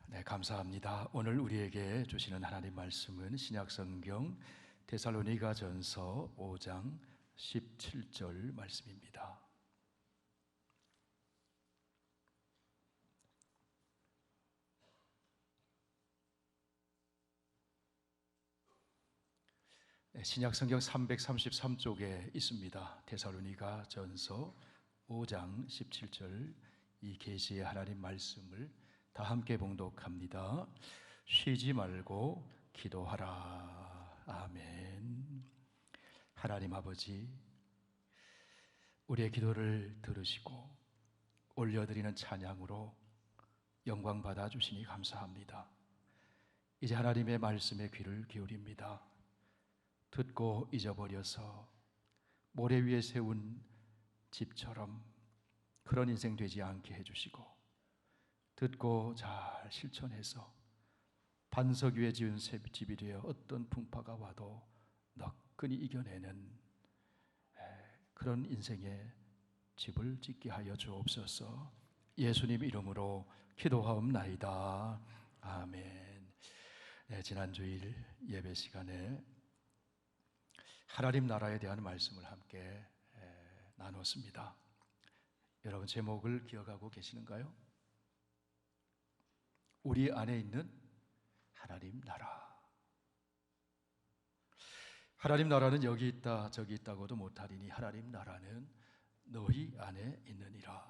네, 감사합니다. 오늘 우리에게 주시는 하나님 말씀은 신약성경 데살로니가전서 5장 17절 말씀입니다. 네, 신약성경 333쪽에 있습니다. 데살로니가전서 5장 17절 이 계시의 하나님 말씀을 다 함께 봉독합니다. 쉬지 말고 기도하라. 아멘. 하나님 아버지, 우리의 기도를 들으시고 올려드리는 찬양으로 영광 받아주시니 감사합니다. 이제 하나님의 말씀에 귀를 기울입니다. 듣고 잊어버려서 모래 위에 세운 집처럼 그런 인생 되지 않게 해주시고, 듣고 잘 실천해서 반석 위에 지은 집이 되어 어떤 풍파가 와도 너끈히 이겨내는 그런 인생의 집을 짓게 하여 주옵소서. 예수님 이름으로 기도하옵나이다. 아멘. 네, 지난 주일 예배 시간에 하나님 나라에 대한 말씀을 함께 나눴습니다. 여러분 제목을 기억하고 계시는가요? 우리 안에 있는 하나님 나라. 하나님 나라는 여기 있다 저기 있다고도 못하리니 하나님 나라는 너희 안에 있느니라.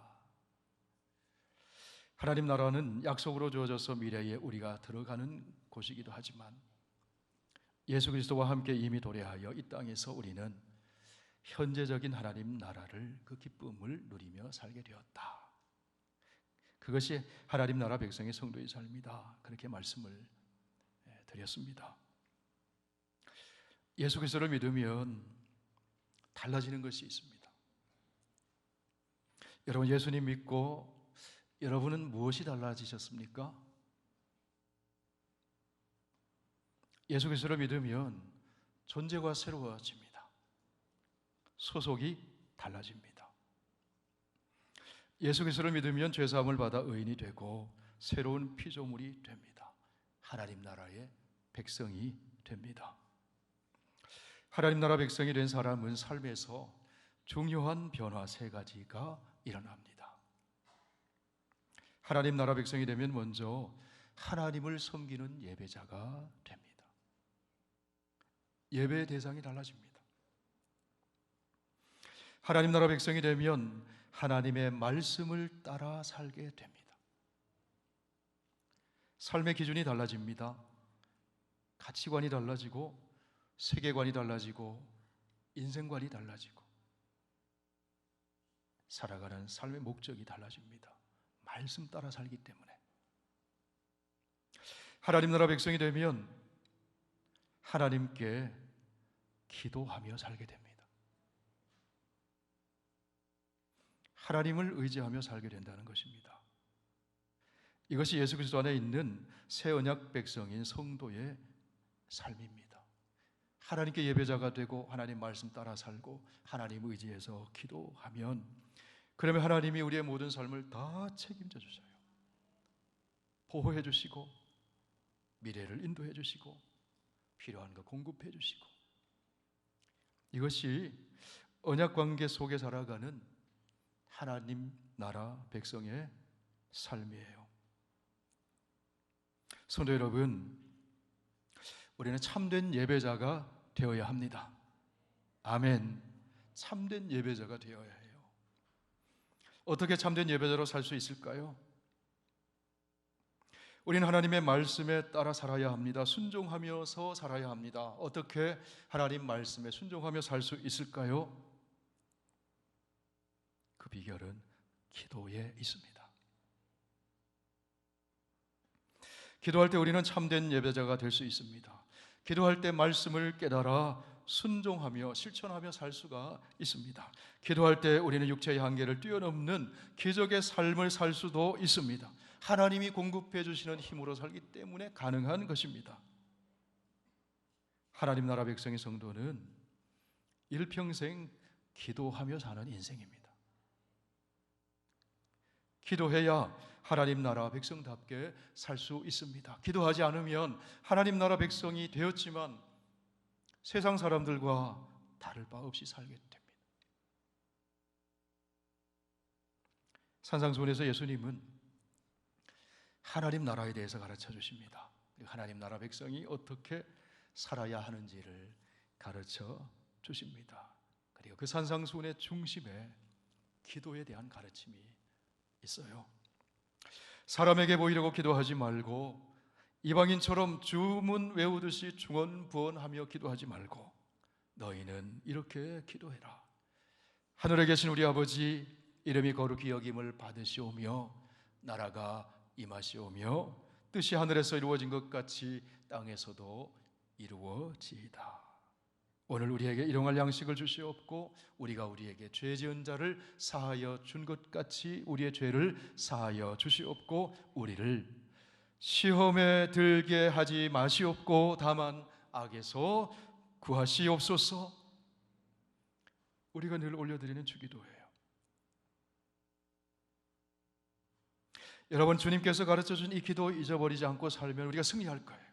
하나님 나라는 약속으로 주어져서 미래에 우리가 들어가는 곳이기도 하지만 예수 그리스도와 함께 이미 도래하여 이 땅에서 우리는 현재적인 하나님 나라를, 그 기쁨을 누리며 살게 되었다. 그것이 하나님 나라 백성의 성도의 삶이다. 그렇게 말씀을 드렸습니다. 예수 그리스도를 믿으면 달라지는 것이 있습니다. 여러분 예수님 믿고 여러분은 무엇이 달라지셨습니까? 예수 그리스도를 믿으면 존재가 새로워집니다. 소속이 달라집니다. 예수 그리스도를 믿으면 죄사함을 받아 의인이 되고 새로운 피조물이 됩니다. 하나님 나라의 백성이 됩니다. 하나님 나라 백성이 된 사람은 삶에서 중요한 변화 3가지가 일어납니다. 하나님 나라 백성이 되면 먼저 하나님을 섬기는 예배자가 됩니다. 예배의 대상이 달라집니다. 하나님 나라 백성이 되면 하나님의 말씀을 따라 살게 됩니다. 삶의 기준이 달라집니다. 가치관이 달라지고 세계관이 달라지고 인생관이 달라지고 살아가는 삶의 목적이 달라집니다. 말씀 따라 살기 때문에. 하나님 나라 백성이 되면 하나님께 기도하며 살게 됩니다. 하나님을 의지하며 살게 된다는 것입니다. 이것이 예수 그리스도 안에 있는 새 언약 백성인 성도의 삶입니다. 하나님께 예배자가 되고 하나님 말씀 따라 살고 하나님 의지해서 기도하면, 그러면 하나님이 우리의 모든 삶을 다 책임져 주셔요. 보호해 주시고 미래를 인도해 주시고 필요한 거 공급해 주시고, 이것이 언약 관계 속에 살아가는 하나님 나라 백성의 삶이에요. 성도 여러분, 우리는 참된 예배자가 되어야 합니다. 아멘. 참된 예배자가 되어야 해요. 어떻게 참된 예배자로 살 수 있을까요? 우리는 하나님의 말씀에 따라 살아야 합니다. 순종하면서 살아야 합니다. 어떻게 하나님 말씀에 순종하며 살 수 있을까요? 그 비결은 기도에 있습니다. 기도할 때 우리는 참된 예배자가 될 수 있습니다. 기도할 때 말씀을 깨달아 순종하며 실천하며 살 수가 있습니다. 기도할 때 우리는 육체의 한계를 뛰어넘는 기적의 삶을 살 수도 있습니다. 하나님이 공급해 주시는 힘으로 살기 때문에 가능한 것입니다. 하나님 나라 백성의 성도는 일평생 기도하며 사는 인생입니다. 기도해야 하나님 나라 백성답게 살 수 있습니다. 기도하지 않으면 하나님 나라 백성이 되었지만 세상 사람들과 다를 바 없이 살게 됩니다. 산상수훈에서 예수님은 하나님 나라에 대해서 가르쳐 주십니다. 하나님 나라 백성이 어떻게 살아야 하는지를 가르쳐 주십니다. 그리고 그 산상수훈의 중심에 기도에 대한 가르침이 있어요. 사람에게 보이려고 기도하지 말고 이방인처럼 주문 외우듯이 중언부언하며 기도하지 말고 너희는 이렇게 기도해라. 하늘에 계신 우리 아버지, 이름이 거룩히 여김을 받으시오며 나라가 임하시오며 뜻이 하늘에서 이루어진 것 같이 땅에서도 이루어지이다. 오늘 우리에게 일용할 양식을 주시옵고 우리가 우리에게 죄 지은 자를 사하여 준 것 같이 우리의 죄를 사하여 주시옵고 우리를 시험에 들게 하지 마시옵고 다만 악에서 구하시옵소서. 우리가 늘 올려드리는 주기도예요. 여러분, 주님께서 가르쳐준 이 기도 잊어버리지 않고 살면 우리가 승리할 거예요.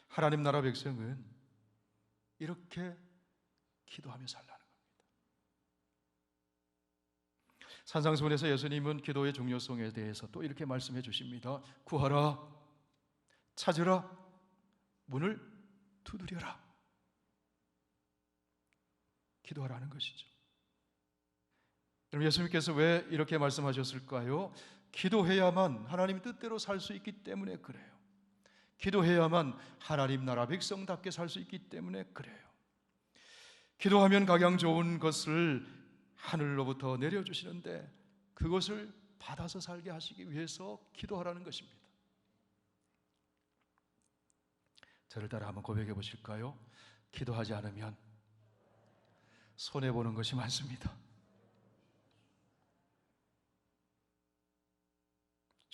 하나님 나라 백성은 이렇게 기도하며 살라는 겁니다. 산상수훈에서 예수님은 기도의 중요성에 대해서 또 이렇게 말씀해 주십니다. 구하라, 찾으라, 문을 두드려라. 기도하라는 것이죠. 여러분, 예수님께서 왜 이렇게 말씀하셨을까요? 기도해야만 하나님 뜻대로 살 수 있기 때문에 그래요. 기도해야만 하나님 나라 백성답게 살 수 있기 때문에 그래요. 기도하면 각양 좋은 것을 하늘로부터 내려주시는데 그것을 받아서 살게 하시기 위해서 기도하라는 것입니다. 저를 따라 한번 고백해 보실까요? 기도하지 않으면 손해보는 것이 많습니다.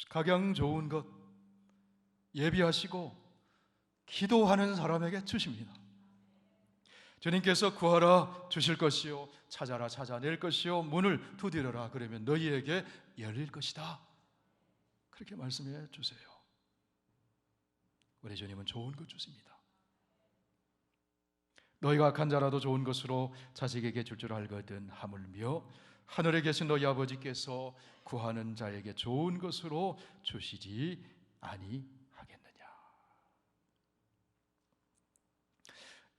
각양 좋은 것 예비하시고 기도하는 사람에게 주십니다. 주님께서 구하라 주실 것이요 찾아라 찾아낼 것이요 문을 두드려라 그러면 너희에게 열릴 것이다. 그렇게 말씀해 주세요. 우리 주님은 좋은 것 주십니다. 너희가 악한 자라도 좋은 것으로 자식에게 줄 줄 알거든 하물며 하늘에 계신 너희 아버지께서 구하는 자에게 좋은 것으로 주시지 아니하겠느냐.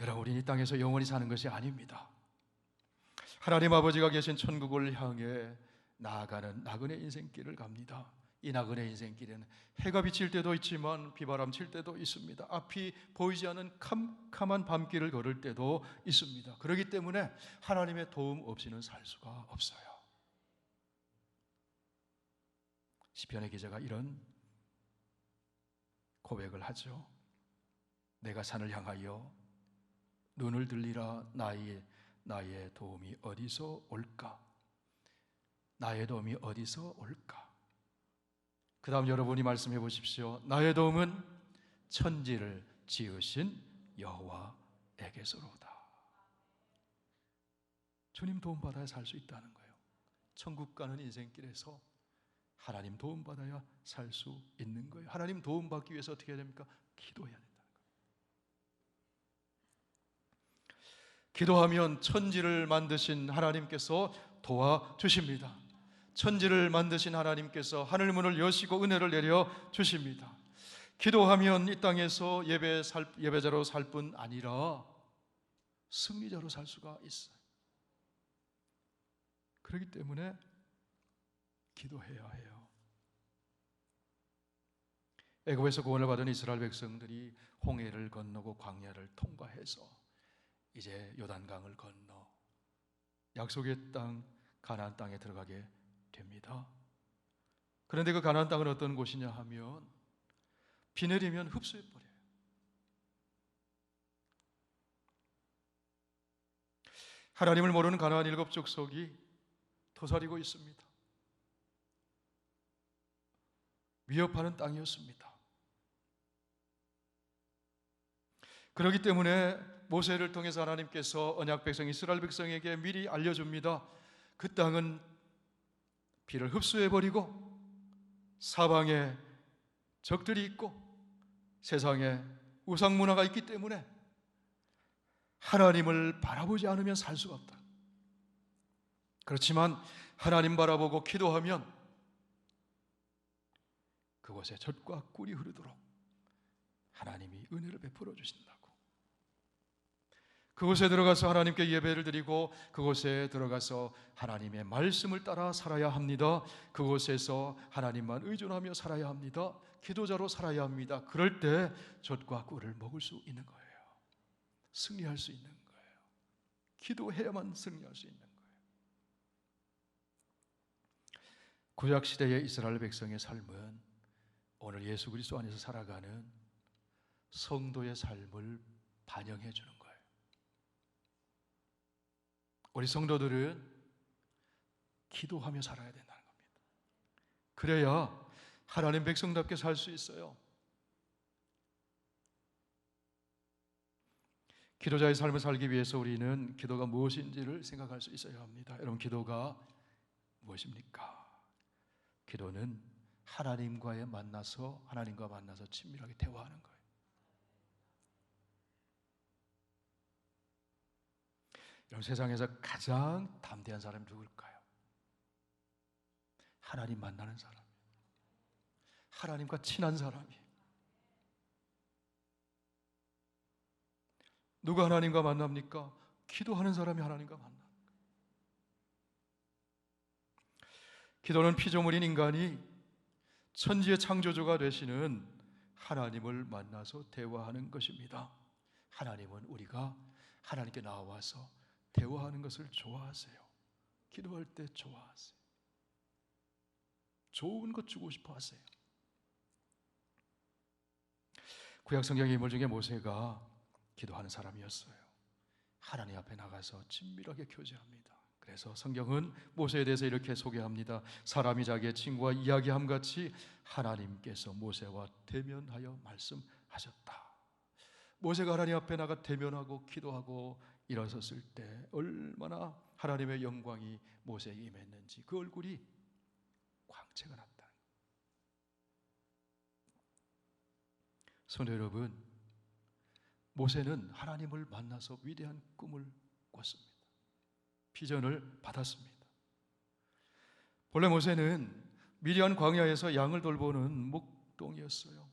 여러분, 우리는 이 땅에서 영원히 사는 것이 아닙니다. 하나님 아버지가 계신 천국을 향해 나아가는 나그네 인생길을 갑니다. 이 나그네 인생길에는 해가 비칠 때도 있지만 비바람 칠 때도 있습니다. 앞이 보이지 않는 캄캄한 밤길을 걸을 때도 있습니다. 그렇기 때문에 하나님의 도움 없이는 살 수가 없어요. 시편의 기자가 이런 고백을 하죠. 내가 산을 향하여 눈을 들리라. 나의 도움이 어디서 올까? 나의 도움이 어디서 올까? 그 다음 여러분이 말씀해 보십시오. 나의 도움은 천지를 지으신 여호와에게서로다. 주님 도움 받아야 살 수 있다는 거예요. 천국 가는 인생길에서 하나님 도움 받아야 살 수 있는 거예요. 하나님 도움 받기 위해서 어떻게 해야 됩니까? 기도해야 된다는 거예요. 기도하면 천지를 만드신 하나님께서 도와주십니다. 천지를 만드신 하나님께서 하늘문을 여시고 은혜를 내려 주십니다. 기도하면 이 땅에서 예배자로 살 뿐 아니라 승리자로 살 수가 있어요. 그렇기 때문에 기도해야 해요. 애굽에서 구원을 받은 이스라엘 백성들이 홍해를 건너고 광야를 통과해서 이제 요단강을 건너 약속의 땅 가나안 땅에 들어가게 됩니다. 그런데 그 가나안 땅은 어떤 곳이냐 하면 비 내리면 흡수해버려요. 하나님을 모르는 가나안 일곱 족속이 도사리고 있습니다. 위협하는 땅이었습니다. 그렇기 때문에 모세를 통해서 하나님께서 언약 백성 이스라엘 백성에게 미리 알려줍니다. 그 땅은 피를 흡수해버리고 사방에 적들이 있고 세상에 우상문화가 있기 때문에 하나님을 바라보지 않으면 살 수가 없다. 그렇지만 하나님 바라보고 기도하면 그곳에 젖과 꿀이 흐르도록 하나님이 은혜를 베풀어 주신다고. 그곳에 들어가서 하나님께 예배를 드리고 그곳에 들어가서 하나님의 말씀을 따라 살아야 합니다. 그곳에서 하나님만 의존하며 살아야 합니다. 기도자로 살아야 합니다. 그럴 때 젖과 꿀을 먹을 수 있는 거예요. 승리할 수 있는 거예요. 기도해야만 승리할 수 있는 거예요. 구약 시대의 이스라엘 백성의 삶은 오늘 예수 그리스도 안에서 살아가는 성도의 삶을 반영해 주는 거예요. 우리 성도들은 기도하며 살아야 된다는 겁니다. 그래야 하나님 백성답게 살 수 있어요. 기도자의 삶을 살기 위해서 우리는 기도가 무엇인지를 생각할 수 있어야 합니다. 여러분, 기도가 무엇입니까? 기도는 하나님과 만나서 친밀하게 대화하는 거예요. 여러분, 세상에서 가장 담대한 사람이 누굴까요? 하나님 만나는 사람, 하나님과 친한 사람이. 누가 하나님과 만납니까? 기도하는 사람이 하나님과 만납니다. 기도는 피조물인 인간이 천지의 창조주가 되시는 하나님을 만나서 대화하는 것입니다. 하나님은 우리가 하나님께 나와서 대화하는 것을 좋아하세요. 기도할 때 좋아하세요. 좋은 것 주고 싶어 하세요. 구약 성경의 인물 중에 모세가 기도하는 사람이었어요. 하나님 앞에 나가서 친밀하게 교제합니다. 그래서 성경은 모세에 대해서 이렇게 소개합니다. 사람이 자기의 친구와 이야기함 같이 하나님께서 모세와 대면하여 말씀하셨다. 모세가 하나님 앞에 나가 대면하고 기도하고 일어섰을 때 얼마나 하나님의 영광이 모세에게 임했는지 그 얼굴이 광채가 났다. 성도 여러분, 모세는 하나님을 만나서 위대한 꿈을 꿨습니다. 비전을 받았습니다. 본래 모세는 미디안 광야에서 양을 돌보는 목동이었어요.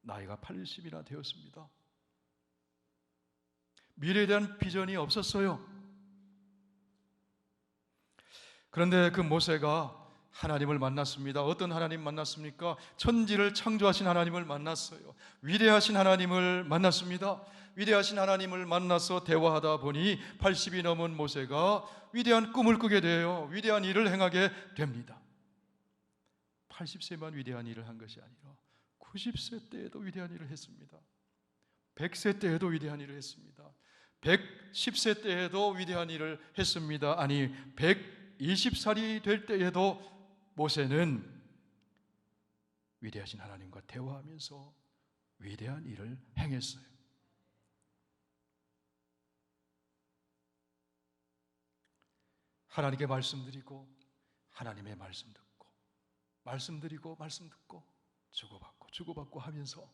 나이가 80이나 되었습니다. 미래에 대한 비전이 없었어요. 그런데 그 모세가 하나님을 만났습니다. 어떤 하나님 만났습니까? 천지를 창조하신 하나님을 만났어요. 위대하신 하나님을 만났습니다. 위대하신 하나님을 만나서 대화하다 보니 80이 넘은 모세가 위대한 꿈을 꾸게 돼요. 위대한 일을 행하게 됩니다. 80세만 위대한 일을 한 것이 아니라 90세 때에도 위대한 일을 했습니다. 100세 때에도 위대한 일을 했습니다. 110세 때에도 위대한 일을 했습니다. 아니, 120살이 될 때에도 모세는 위대하신 하나님과 대화하면서 위대한 일을 행했어요. 하나님께 말씀드리고 하나님의 말씀 듣고 말씀드리고 말씀 듣고 주고받고 하면서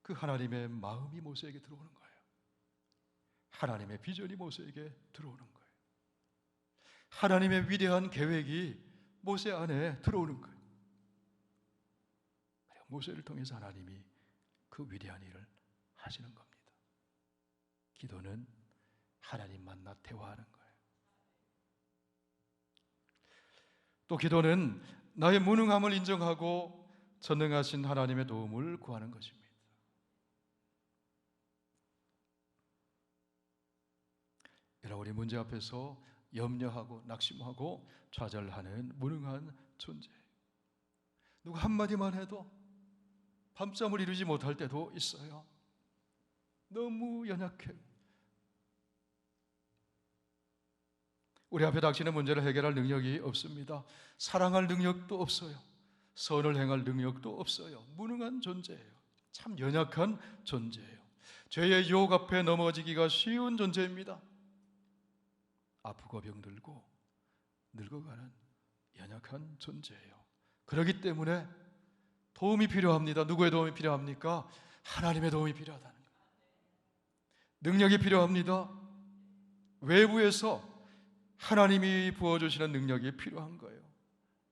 그 하나님의 마음이 모세에게 들어오는 거예요. 하나님의 비전이 모세에게 들어오는 거예요. 하나님의 위대한 계획이 모세 안에 들어오는 거예요. 모세를 통해서 하나님이 그 위대한 일을 하시는 겁니다. 기도는 하나님 만나 대화하는 거예요. 또 기도는 나의 무능함을 인정하고 전능하신 하나님의 도움을 구하는 것입니다. 여러분, 우리 문제 앞에서 염려하고 낙심하고 좌절하는 무능한 존재예요. 누가 한마디만 해도 밤잠을 이루지 못할 때도 있어요. 너무 연약해요. 우리 앞에 닥치는 문제를 해결할 능력이 없습니다. 사랑할 능력도 없어요. 선을 행할 능력도 없어요. 무능한 존재예요. 참 연약한 존재예요. 죄의 유혹 앞에 넘어지기가 쉬운 존재입니다. 아프고 병들고 늙어가는 연약한 존재예요. 그렇기 때문에 도움이 필요합니다. 누구의 도움이 필요합니까? 하나님의 도움이 필요하다는 거예요. 능력이 필요합니다. 외부에서 하나님이 부어주시는 능력이 필요한 거예요.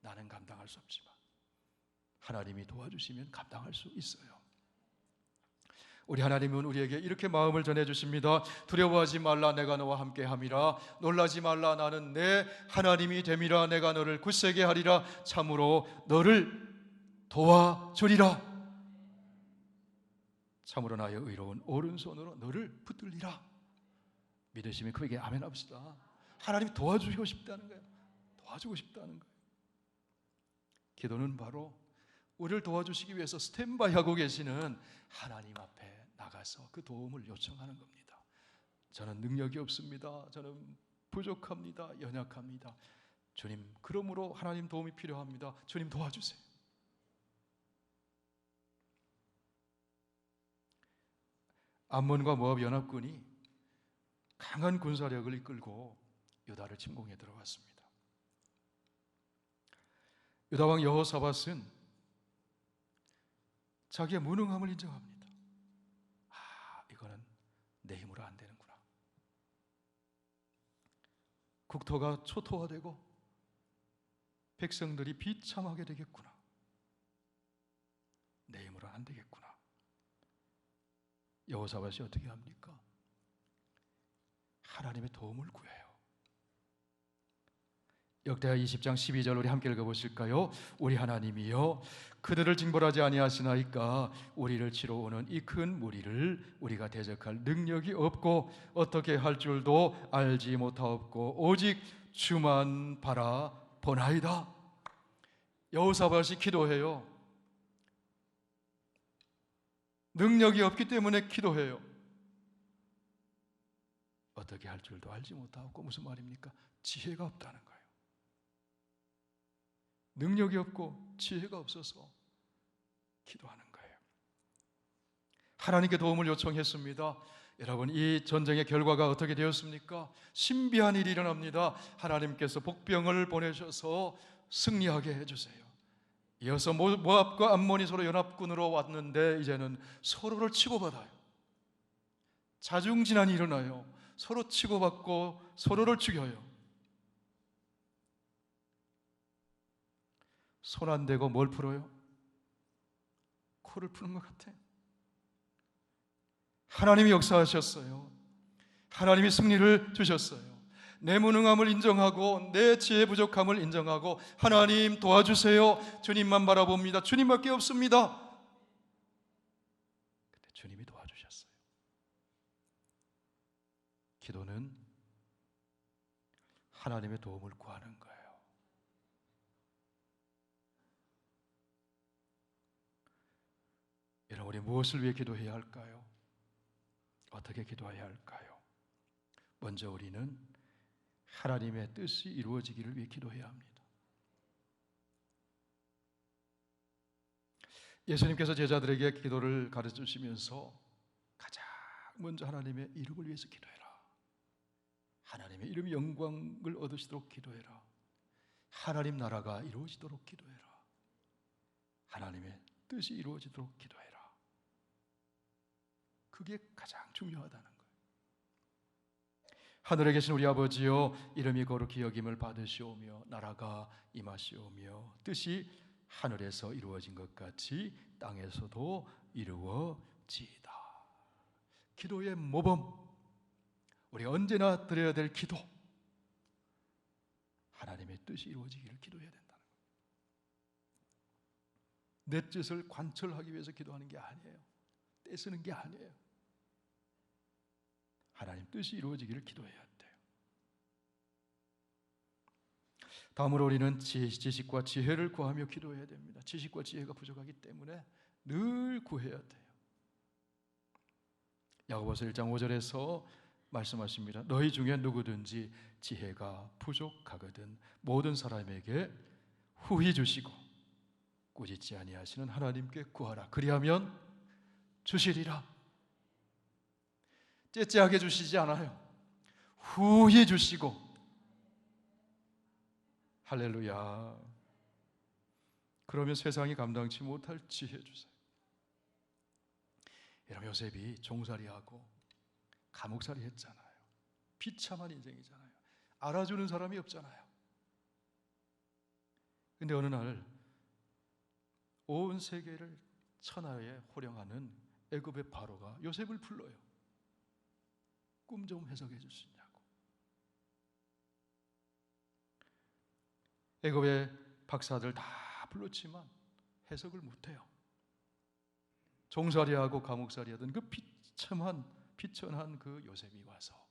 나는 감당할 수 없지만 하나님이 도와주시면 감당할 수 있어요. 우리 하나님은 우리에게 이렇게 마음을 전해주십니다. 두려워하지 말라, 내가 너와 함께함이라. 놀라지 말라, 나는 내 하나님이 됨이라. 내가 너를 굳세게 하리라. 참으로 너를 도와주리라. 참으로 나의 의로운 오른손으로 너를 붙들리라. 믿으시면 그에게 아멘 합시다. 하나님이 도와주고 싶다는 거예요. 도와주고 싶다는 거예요. 기도는 바로 우리를 도와주시기 위해서 스탠바이 하고 계시는 하나님 앞에 나가서 그 도움을 요청하는 겁니다. 저는 능력이 없습니다. 저는 부족합니다. 연약합니다. 주님, 그러므로 하나님 도움이 필요합니다. 주님 도와주세요. 암몬과 모압 연합군이 강한 군사력을 이끌고 유다를 침공해 들어갔습니다. 유다 왕 여호사밧은 자기의 무능함을 인정합니다. 이거는 내 힘으로 안 되는구나. 국토가 초토화되고 백성들이 비참하게 되겠구나. 내 힘으로 안 되겠구나. 여호사밧이 어떻게 합니까? 하나님의 도움을 구해요. 역대하 20장 12절 우리 함께 읽어보실까요? 우리 하나님이여 그들을 징벌하지 아니하시나이까 우리를 치러 오는 이 큰 무리를 우리가 대적할 능력이 없고 어떻게 할 줄도 알지 못하옵고 오직 주만 바라보나이다. 여호사밧이 기도해요. 능력이 없기 때문에 기도해요. 어떻게 할 줄도 알지 못하고, 무슨 말입니까? 지혜가 없다는 거예요. 능력이 없고 지혜가 없어서 기도하는 거예요. 하나님께 도움을 요청했습니다. 여러분, 이 전쟁의 결과가 어떻게 되었습니까? 신비한 일이 일어납니다. 하나님께서 복병을 보내셔서 승리하게 해주세요. 이어서 모압과 암몬이 서로 연합군으로 왔는데 이제는 서로를 치고받아요. 자중진환이 일어나요. 서로 치고받고 서로를 죽여요. 손 안 대고 뭘 풀어요? 코를 푸는 것 같아요. 하나님이 역사하셨어요. 하나님이 승리를 주셨어요. 내 무능함을 인정하고 내 지혜 부족함을 인정하고 하나님 도와주세요. 주님만 바라봅니다. 주님밖에 없습니다. 근데 주님이 도와주셨어요. 기도는 하나님의 도움을 구하는 거예요. 여러분, 우리 무엇을 위해 기도해야 할까요? 어떻게 기도해야 할까요? 먼저 우리는 하나님의 뜻이 이루어지기를 위해 기도해야 합니다. 예수님께서 제자들에게 기도를 가르쳐 주시면서 가장 먼저 하나님의 이름을 위해서 기도해라. 하나님의 이름이 영광을 얻으시도록 기도해라. 하나님 나라가 이루어지도록 기도해라. 하나님의 뜻이 이루어지도록 기도해라. 그게 가장 중요하다는 거예요. 하늘에 계신 우리 아버지여, 이름이 거룩히 여김을 받으시오며 나라가 임하시오며 뜻이 하늘에서 이루어진 것 같이 땅에서도 이루어지이다. 기도의 모범, 우리가 언제나 드려야 될 기도, 하나님의 뜻이 이루어지기를 기도해야 된다는 거예요. 내 뜻을 관철하기 위해서 기도하는 게 아니에요. 떼쓰는 게 아니에요. 하나님 뜻이 이루어지기를 기도해야 돼요. 다음으로 우리는 지식과 지혜를 구하며 기도해야 됩니다. 지식과 지혜가 부족하기 때문에 늘 구해야 돼요. 야고보서 1장 5절에서 말씀하십니다. 너희 중에 누구든지 지혜가 부족하거든 모든 사람에게 후히 주시고 꾸짖지 아니하시는 하나님께 구하라. 그리하면 주시리라. 째째하게 주시지 않아요. 후히 주시고 할렐루야. 그러면 세상이 감당치 못할 지혜 주세요. 여러분, 요셉이 종살이하고 감옥살이 했잖아요. 비참한 인생이잖아요. 알아주는 사람이 없잖아요. 근데 어느 날 온 세계를 천하에 호령하는 애굽의 바로가 요셉을 불러요. 꿈 좀 해석해 줄 수 있냐고. 애굽의 박사들 다 불렀지만 해석을 못해요. 종살이하고 감옥살이하던 그 비천한 그 요셉이 와서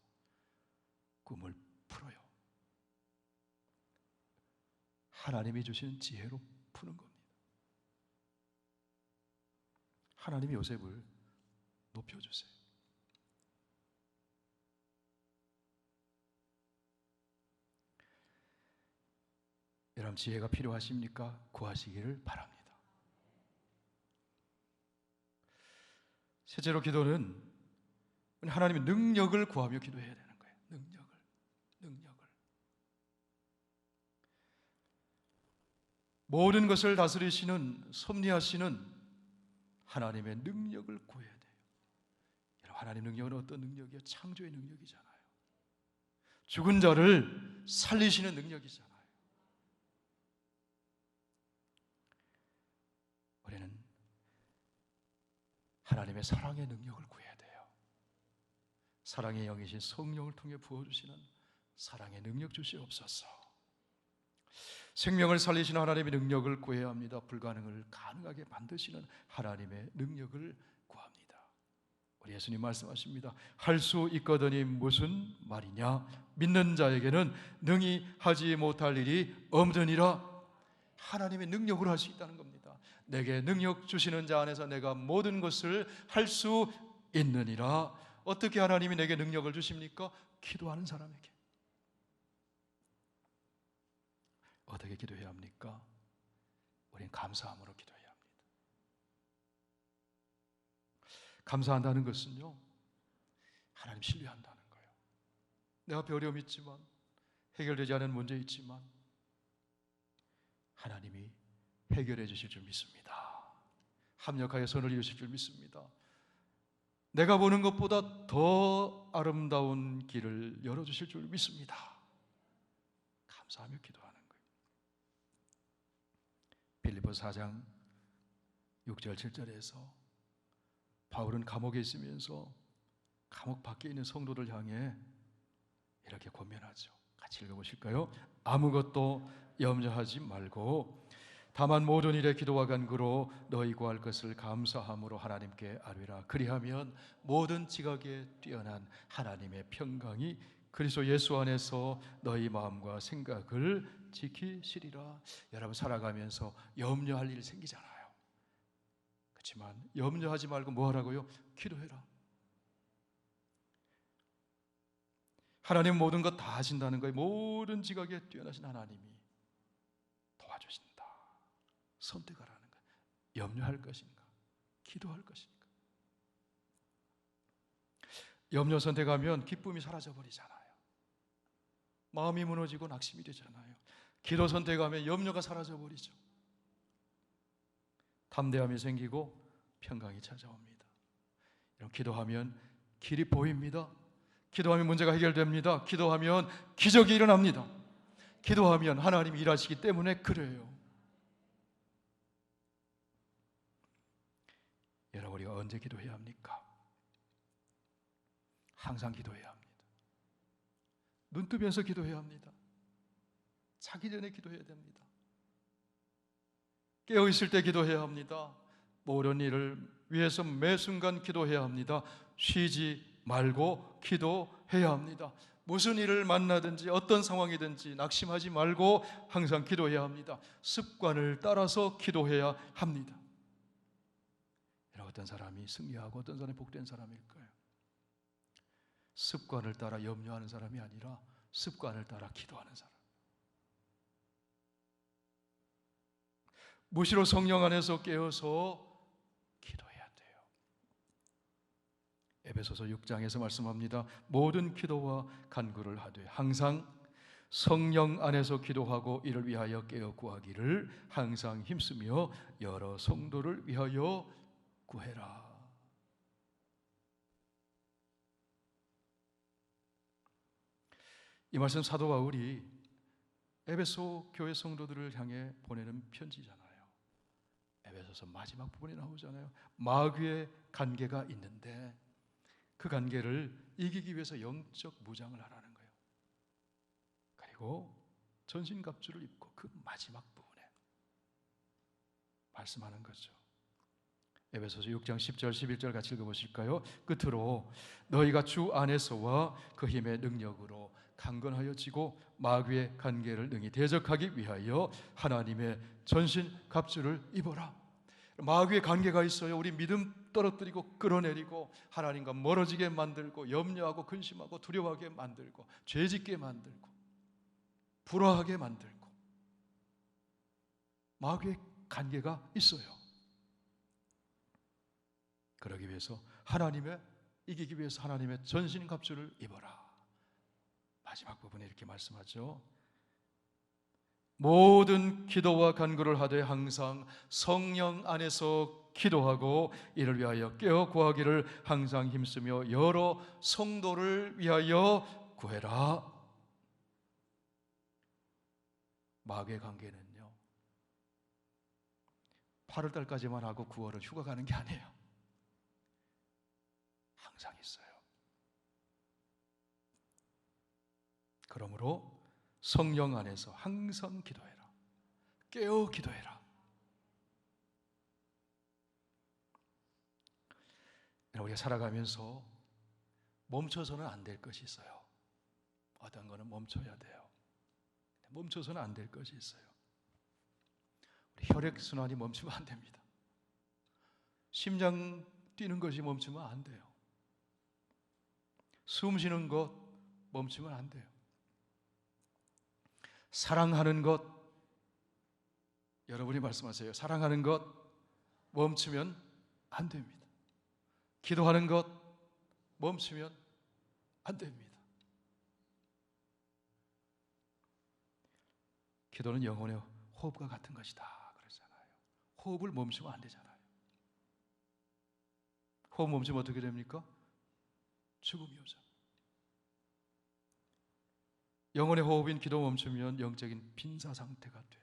꿈을 풀어요. 하나님이 주신 지혜로 푸는 겁니다. 하나님이 요셉을 높여주세요. 여러분, 지혜가 필요하십니까? 구하시기를 바랍니다. 실제로 기도는 하나님의 능력을 구하며 기도해야 되는 거예요. 능력을. 모든 것을 다스리시는, 섭리하시는 하나님의 능력을 구해야 돼요. 여러분, 하나님 능력은 어떤 능력이에요? 창조의 능력이잖아요. 죽은 자를 살리시는 능력이잖아요. 우리는 하나님의 사랑의 능력을 구해야 돼요. 사랑의 영이신 성령을 통해 부어주시는 사랑의 능력 주시옵소서. 생명을 살리시는 하나님의 능력을 구해야 합니다. 불가능을 가능하게 만드시는 하나님의 능력을 구합니다. 우리 예수님 말씀하십니다. 할 수 있거든이 무슨 말이냐? 믿는 자에게는 능히 하지 못할 일이 없느니라. 하나님의 능력으로 할 수 있다는 겁니다. 내게 능력 주시는 자 안에서 내가 모든 것을 할 수 있느니라. 어떻게 하나님이 내게 능력을 주십니까? 기도하는 사람에게. 어떻게 기도해야 합니까? 우리는 감사함으로 기도해야 합니다. 감사한다는 것은요, 하나님 신뢰한다는 거예요. 내 앞에 어려움이 있지만, 해결되지 않은 문제 있지만 하나님이 해결해 주실 줄 믿습니다. 합력하여 선을 이루실 줄 믿습니다. 내가 보는 것보다 더 아름다운 길을 열어주실 줄 믿습니다. 감사하며 기도하는 거예요. 빌립보서 4장 6절 7절에서 바울은 감옥에 있으면서 감옥 밖에 있는 성도들 향해 이렇게 권면하죠. 같이 읽어보실까요? 아무것도 염려하지 말고 다만 모든 일에 기도와 간구로 너희 구할 것을 감사함으로 하나님께 아뢰라. 그리하면 모든 지각에 뛰어난 하나님의 평강이 그리스도 예수 안에서 너희 마음과 생각을 지키시리라. 여러분, 살아가면서 염려할 일이 생기잖아요. 그렇지만 염려하지 말고 뭐 하라고요? 기도해라. 하나님 모든 것 다 하신다는 거예요. 모든 지각에 뛰어나신 하나님이 도와주신다. 선택하라는 거예요. 염려할 것인가? 기도할 것인가? 염려 선택하면 기쁨이 사라져버리잖아요. 마음이 무너지고 낙심이 되잖아요. 기도 선택하면 염려가 사라져버리죠. 담대함이 생기고 평강이 찾아옵니다. 이런 기도하면 길이 보입니다. 기도하면 문제가 해결됩니다. 기도하면 기적이 일어납니다. 기도하면 하나님이 일하시기 때문에 그래요. 여러분, 우리가 언제 기도해야 합니까? 항상 기도해야 합니다. 눈 뜨면서 기도해야 합니다. 자기 전에 기도해야 됩니다. 깨어있을 때 기도해야 합니다. 모든 일을 위해서 매 순간 기도해야 합니다. 쉬지 말고 기도해야 합니다. 무슨 일을 만나든지 어떤 상황이든지 낙심하지 말고 항상 기도해야 합니다. 습관을 따라서 기도해야 합니다. 어떤 사람이 승리하고 어떤 사람이 복된 사람일까요? 습관을 따라 염려하는 사람이 아니라 습관을 따라 기도하는 사람. 무시로 성령 안에서 깨어서 기도해야 돼요. 에베소서 6장에서 말씀합니다. 모든 기도와 간구를 하되 항상 성령 안에서 기도하고 이를 위하여 깨어 구하기를 항상 힘쓰며 여러 성도를 위하여 구해라. 이 말씀 사도 바울이 에베소 교회 성도들을 향해 보내는 편지잖아요. 에베소서 마지막 부분에 나오잖아요. 마귀의 관계가 있는데 그 관계를 이기기 위해서 영적 무장을 하라는 거예요. 그리고 전신갑주를 입고 그 마지막 부분에 말씀하는 거죠. 에베소서 6장 10절 11절 같이 읽어보실까요? 끝으로 너희가 주 안에서와 그 힘의 능력으로 강건하여지고 마귀의 관계를 능히 대적하기 위하여 하나님의 전신갑주를 입어라. 마귀의 관계가 있어요. 우리 믿음 떨어뜨리고 끌어내리고 하나님과 멀어지게 만들고 염려하고 근심하고 두려워하게 만들고 죄짓게 만들고 불화하게 만들고 마귀의 관계가 있어요. 그러기 위해서 이기기 위해서 하나님의 전신갑주를 입어라. 마지막 부분에 이렇게 말씀하죠. 모든 기도와 간구를 하되 항상 성령 안에서 기도하고 이를 위하여 깨어 구하기를 항상 힘쓰며 여러 성도를 위하여 구해라. 마귀의 관계는요, 8월 달까지만 하고 9월은 휴가 가는 게 아니에요. 항상 있어요. 그러므로 성령 안에서 항상 기도해라. 깨어 기도해라. 우리가 살아가면서 멈춰서는 안 될 것이 있어요. 어떤 거는 멈춰야 돼요. 멈춰서는 안 될 것이 있어요. 우리 혈액순환이 멈추면 안 됩니다. 심장 뛰는 것이 멈추면 안 돼요. 숨 쉬는 것 멈추면 안 돼요. 사랑하는 것, 여러분이 말씀하세요. 사랑하는 것 멈추면 안 됩니다. 기도하는 것 멈추면 안 됩니다. 기도는 영혼의 호흡과 같은 것이다 그러잖아요. 호흡을 멈추면 안 되잖아요. 호흡 멈추면 어떻게 됩니까? 죽음이 오죠. 영혼의 호흡인 기도 멈추면 영적인 빈사 상태가 돼요.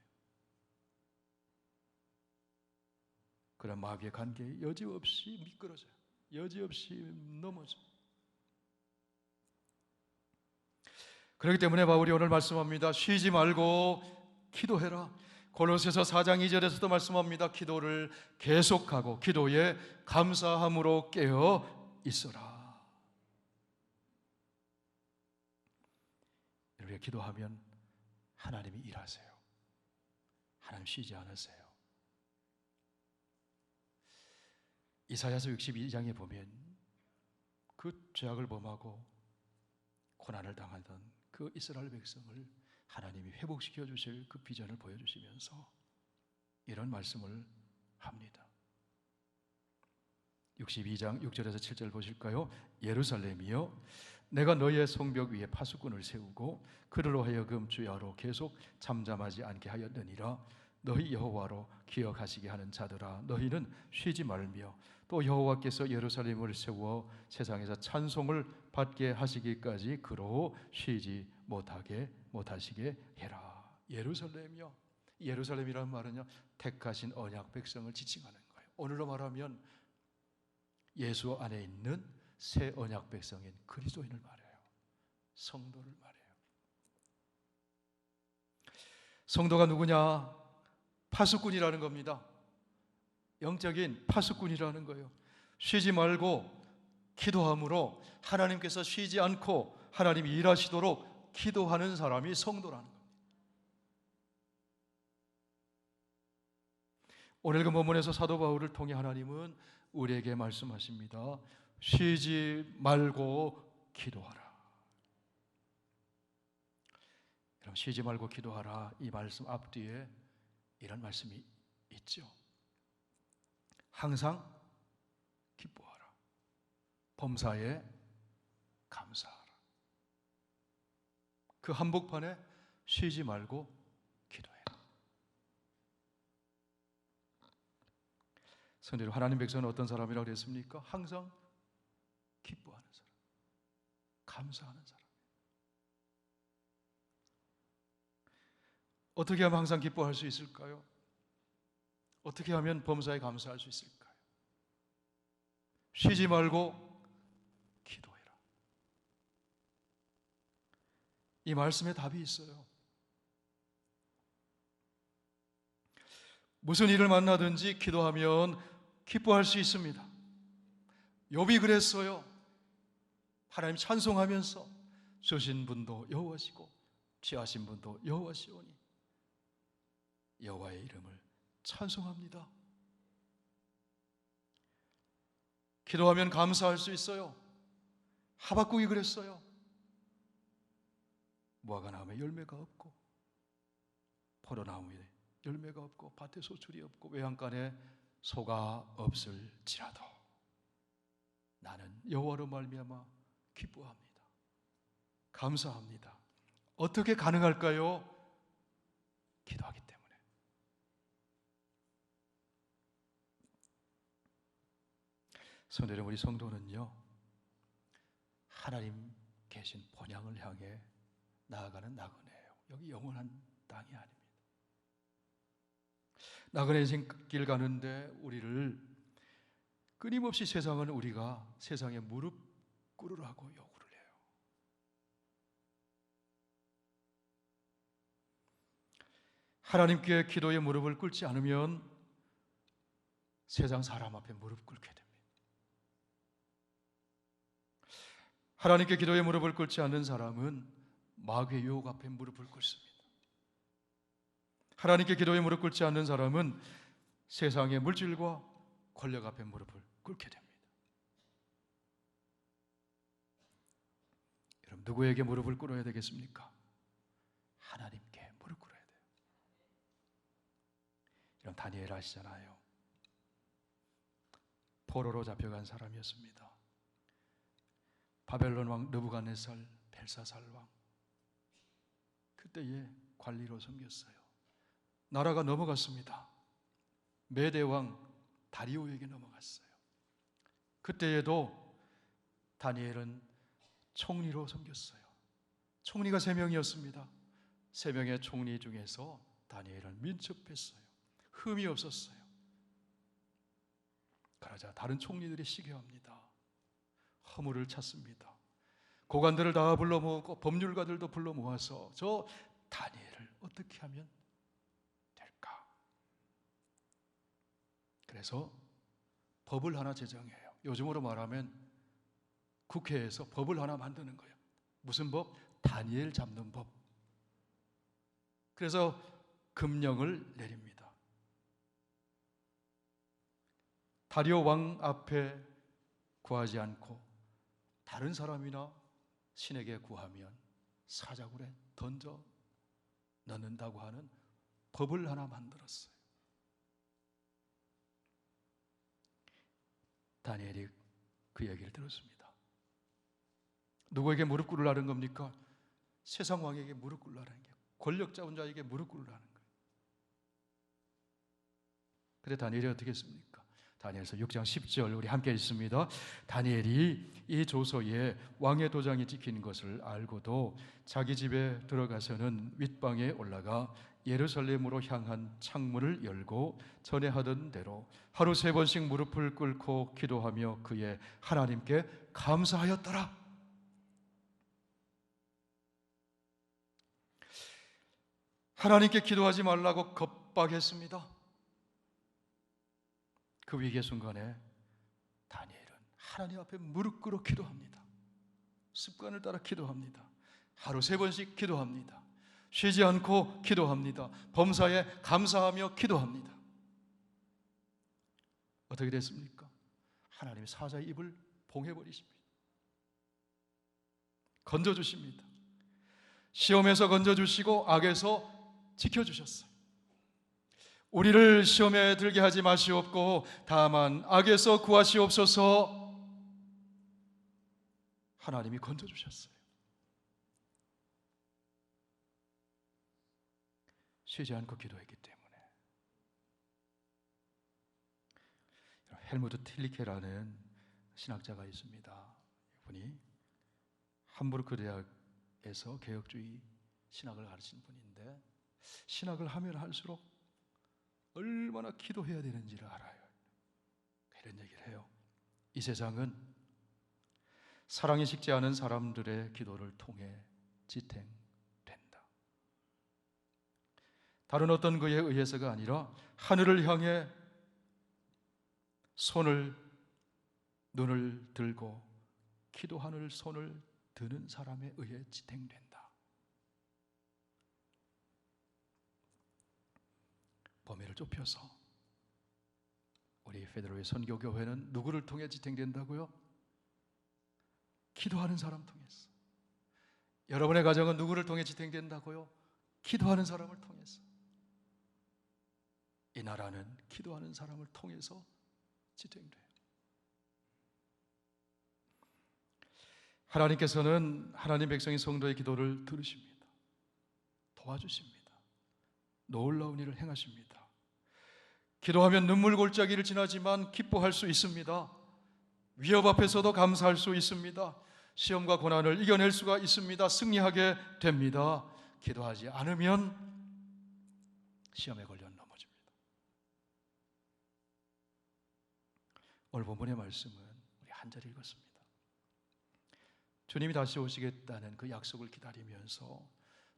그런 마귀의 관계에 여지없이 미끄러져요. 여지없이 넘어져요. 그렇기 때문에 바울이 오늘 말씀합니다. 쉬지 말고 기도해라. 골로새서 4장 2절에서도 말씀합니다. 기도를 계속하고 기도에 감사함으로 깨어 있어라. 우리가 기도하면 하나님이 일하세요. 하나님 쉬지 않으세요. 이사야서 62장에 보면 그 죄악을 범하고 고난을 당하던 그 이스라엘 백성을 하나님이 회복시켜 주실 그 비전을 보여주시면서 이런 말씀을 합니다. 62장 6절에서 7절 보실까요? 예루살렘이여 내가 너희의 성벽 위에 파수꾼을 세우고 그들로 하여금 주야로 계속 잠잠하지 않게 하였느니라. 너희 여호와로 기억하시게 하는 자들아 너희는 쉬지 말며 또 여호와께서 예루살렘을 세워 세상에서 찬송을 받게 하시기까지 그로 쉬지 못하시게 해라. 예루살렘이요. 예루살렘이라는 말은요, 택하신 언약 백성을 지칭하는 거예요. 오늘로 말하면 예수 안에 있는 새 언약 백성인 그리스도인을 말해요. 성도를 말해요. 성도가 누구냐? 파수꾼이라는 겁니다. 영적인 파수꾼이라는 거예요. 쉬지 말고 기도함으로 하나님께서 쉬지 않고 하나님이 일하시도록 기도하는 사람이 성도라는 겁니다. 오늘 그 본문에서 사도 바울을 통해 하나님은 우리에게 말씀하십니다. 쉬지 말고 기도하라. 그럼 쉬지 말고 기도하라 이 말씀 앞뒤에 이런 말씀이 있죠. 항상 기뻐하라. 범사에 감사하라. 그 한복판에 쉬지 말고 기도해라. 성도님, 하나님 백성은 어떤 사람이라고 그랬습니까? 항상 기뻐하는 사람, 감사하는 사람. 어떻게 하면 항상 기뻐할 수 있을까요? 어떻게 하면 범사에 감사할 수 있을까요? 쉬지 말고 기도해라. 이 말씀에 답이 있어요. 무슨 일을 만나든지 기도하면 기뻐할 수 있습니다. 욥이 그랬어요. 하나님 찬송하면서 주신 분도 여호와시고 취하신 분도 여호와시오니 여호와의 이름을 찬송합니다. 기도하면 감사할 수 있어요. 하박국이 그랬어요. 무화과나무에 열매가 없고 포도나무에 열매가 없고 밭에 소출이 없고 외양간에 소가 없을지라도 나는 여호와로 말미암아 기뻐합니다. 감사합니다. 어떻게 가능할까요? 기도하기 때문에. 성도 여러분, 우리 성도는요, 하나님 계신 본향을 향해 나아가는 나그네예요. 여기 영원한 땅이 아닙니다. 나그네 인생길 가는데 우리를 끊임없이 세상은 우리가 세상에 무릎 꿇으라고 요구를 해요. 하나님께 기도에 무릎을 꿇지 않으면 세상 사람 앞에 무릎 꿇게 됩니다. 하나님께 기도에 무릎을 꿇지 않는 사람은 마귀의 유혹 앞에 무릎을 꿇습니다. 하나님께 기도에 무릎 꿇지 않는 사람은 세상의 물질과 권력 앞에 무릎을 꿇게 됩니다. 여러분, 누구에게 무릎을 꿇어야 되겠습니까? 하나님께 무릎 꿇어야 돼요. 여러분, 다니엘 아시잖아요. 포로로 잡혀간 사람이었습니다. 바벨론 왕 느부갓네살, 벨사살 왕, 그때에 관리로 섬겼어요. 나라가 넘어갔습니다. 메대 왕 다리오에게 넘어갔어요. 그때에도 다니엘은 총리로 섬겼어요. 총리가 3명이었습니다. 3명의 총리 중에서 다니엘을 민첩했어요. 흠이 없었어요. 그러자 다른 총리들이 시기합니다. 허물을 찾습니다. 고관들을 다 불러 모으고 법률가들도 불러 모아서 저 다니엘을 어떻게 하면 될까? 그래서 법을 하나 제정해요. 요즘으로 말하면 국회에서 법을 하나 만드는 거예요. 무슨 법? 다니엘 잡는 법. 그래서 금령을 내립니다. 다리오 왕 앞에 구하지 않고 다른 사람이나 신에게 구하면 사자굴에 던져 넣는다고 하는 법을 하나 만들었어요. 다니엘이 그 얘기를 들었습니다. 누구에게 무릎 꿇으라는 겁니까? 세상 왕에게 무릎 꿇으라는 게, 권력 잡은 자에게 무릎 꿇으라는 거예요. 그래 다니엘이 어떻게 했습니까? 다니엘서 6장 10절 우리 함께 읽습니다. 다니엘이 이 조서에 왕의 도장이 찍힌 것을 알고도 자기 집에 들어가서는 윗방에 올라가 예루살렘으로 향한 창문을 열고 전에 하던 대로 하루 3번씩 무릎을 꿇고 기도하며 그의 하나님께 감사하였더라. 하나님께 기도하지 말라고 겁박했습니다. 그 위기의 순간에 다니엘은 하나님 앞에 무릎 꿇어 기도합니다. 습관을 따라 기도합니다. 하루 3번씩 기도합니다. 쉬지 않고 기도합니다. 범사에 감사하며 기도합니다. 어떻게 됐습니까? 하나님이 사자의 입을 봉해버리십니다. 건져주십니다. 시험에서 건져주시고 악에서 지켜주셨어요. 우리를 시험에 들게 하지 마시옵고 다만 악에서 구하시옵소서. 하나님이 건져주셨어요. 쉬지 않고 기도했기 때문에. 헬무트 틸리케라는 신학자가 있습니다. 이분이 함부르크 대학에서 개혁주의 신학을 가르친 분인데, 신학을 하면 할수록 얼마나 기도해야 되는지를 알아요. 이런 얘기를 해요. 이 세상은 사랑이 식지 않은 사람들의 기도를 통해 지탱된다. 다른 어떤 그에 의해서가 아니라 하늘을 향해 눈을 들고 기도하는 손을 드는 사람에 의해 지탱된다. 범위를 좁혀서 우리 페드로의 선교교회는 누구를 통해 지탱된다고요? 기도하는 사람 통해서. 여러분의 가정은 누구를 통해 지탱된다고요? 기도하는 사람을 통해서. 이 나라는 기도하는 사람을 통해서 지탱돼요. 하나님께서는 하나님 백성인 성도의 기도를 들으십니다. 도와주십니다. 놀라운 일을 행하십니다. 기도하면 눈물 골짜기를 지나지만 기뻐할 수 있습니다. 위협 앞에서도 감사할 수 있습니다. 시험과 고난을 이겨낼 수가 있습니다. 승리하게 됩니다. 기도하지 않으면 시험에 걸려 넘어집니다. 오늘 본문의 말씀은 우리 한 절 읽었습니다. 주님이 다시 오시겠다는 그 약속을 기다리면서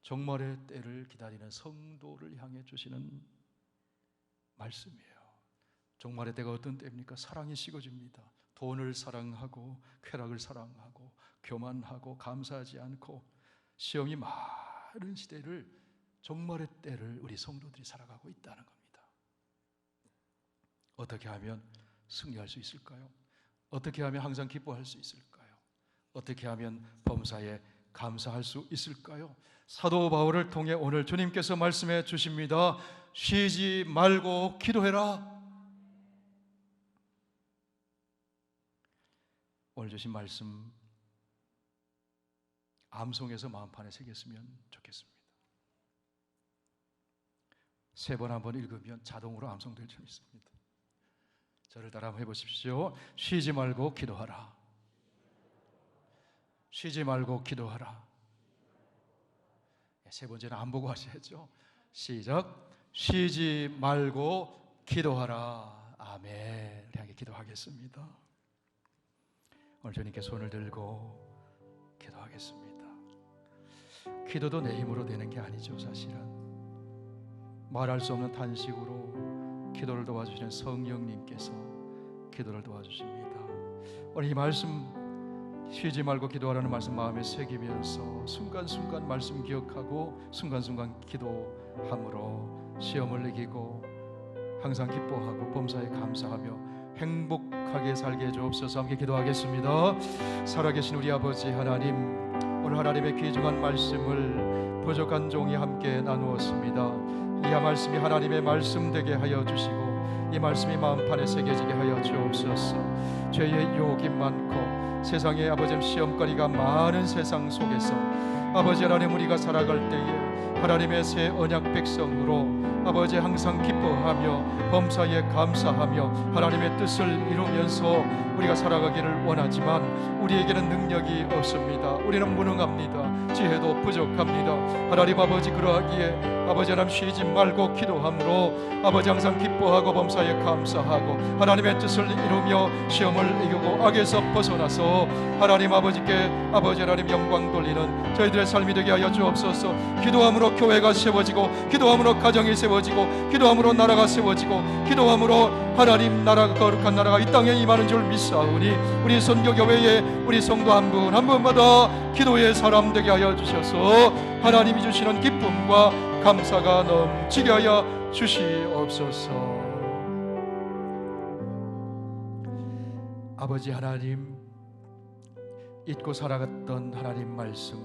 종말의 때를 기다리는 성도를 향해 주시는 말씀이에요. 종말의 때가 어떤 때입니까? 사랑이 식어집니다. 돈을 사랑하고 쾌락을 사랑하고 교만하고 감사하지 않고 시험이 많은 시대를, 종말의 때를 우리 성도들이 살아가고 있다는 겁니다. 어떻게 하면 승리할 수 있을까요? 어떻게 하면 항상 기뻐할 수 있을까요? 어떻게 하면 범사에 감사할 수 있을까요? 사도 바울을 통해 오늘 주님께서 말씀해 주십니다. 쉬지 말고 기도해라. 오늘 주신 말씀 암송해서 마음판에 새겼으면 좋겠습니다. 3번 한번 읽으면 자동으로 암송될 줄 믿습니다. 저를 따라 한번 해보십시오. 쉬지 말고 기도하라. 쉬지 말고 기도하라. 세 번째는 안 보고 하셔야죠. 시작. 쉬지 말고 기도하라. 아멘. 향해 기도하겠습니다. 오늘 주님께 손을 들고 기도하겠습니다. 기도도 내 힘으로 되는 게 아니죠. 사실은 말할 수 없는 탄식으로 기도를 도와주시는 성령님께서 기도를 도와주십니다. 오늘 이 말씀, 쉬지 말고 기도하라는 말씀 마음에 새기면서 순간순간 말씀 기억하고 순간순간 기도함으로 시험을 이기고 항상 기뻐하고 범사에 감사하며 행복하게 살게 해주옵소서. 함께 기도하겠습니다. 살아계신 우리 아버지 하나님, 오늘 하나님의 귀중한 말씀을 부족한 종이 함께 나누었습니다. 이 말씀이 하나님의 말씀 되게 하여 주시고 이 말씀이 마음판에 새겨지게 하여 주옵소서. 죄의 유혹이 많고 세상에 아버지 시험거리가 많은 세상 속에서 아버지 하나님 우리가 살아갈 때에 하나님의 새 언약 백성으로 아버지 항상 기뻐하며 범사에 감사하며 하나님의 뜻을 이루면서 우리가 살아가기를 원하지만 우리에게는 능력이 없습니다. 우리는 무능합니다. 지혜도 부족합니다. 하나님 아버지, 그러하기에 아버지 하나님 쉬지 말고 기도함으로 아버지 항상 기뻐하고 범사에 감사하고 하나님의 뜻을 이루며 시험을 이기고 악에서 벗어나서 하나님 아버지께 아버지 하나님 영광 돌리는 저희들의 삶이 되게 하여 주옵소서. 기도함으로 교회가 세워지고 기도함으로 가정이 세워지고 기도함으로 나라가 세워지고 기도함으로 하나님 나라가, 거룩한 나라가 이 땅에 임하는 줄 믿사오니 우리 선교교회에 우리 성도 한 분 한 분마다 기도의 사람 되게 하여 주셔서 하나님이 주시는 기쁨과 감사가 넘치게 하여 주시옵소서. 아버지 하나님, 잊고 살아갔던 하나님 말씀,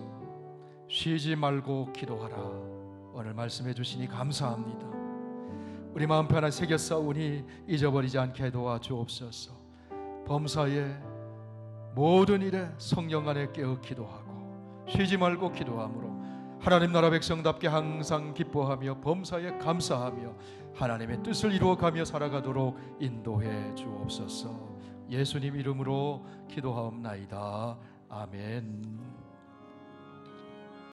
쉬지 말고 기도하라, 오늘 말씀해 주시니 감사합니다. 우리 마음 편안히 새겼사오니 잊어버리지 않게 도와주옵소서. 범사의 모든 일에 성령 안에 깨어 기도하고 쉬지 말고 기도함으로 하나님 나라 백성답게 항상 기뻐하며 범사에 감사하며 하나님의 뜻을 이루어가며 살아가도록 인도해 주옵소서. 예수님 이름으로 기도하옵나이다. 아멘.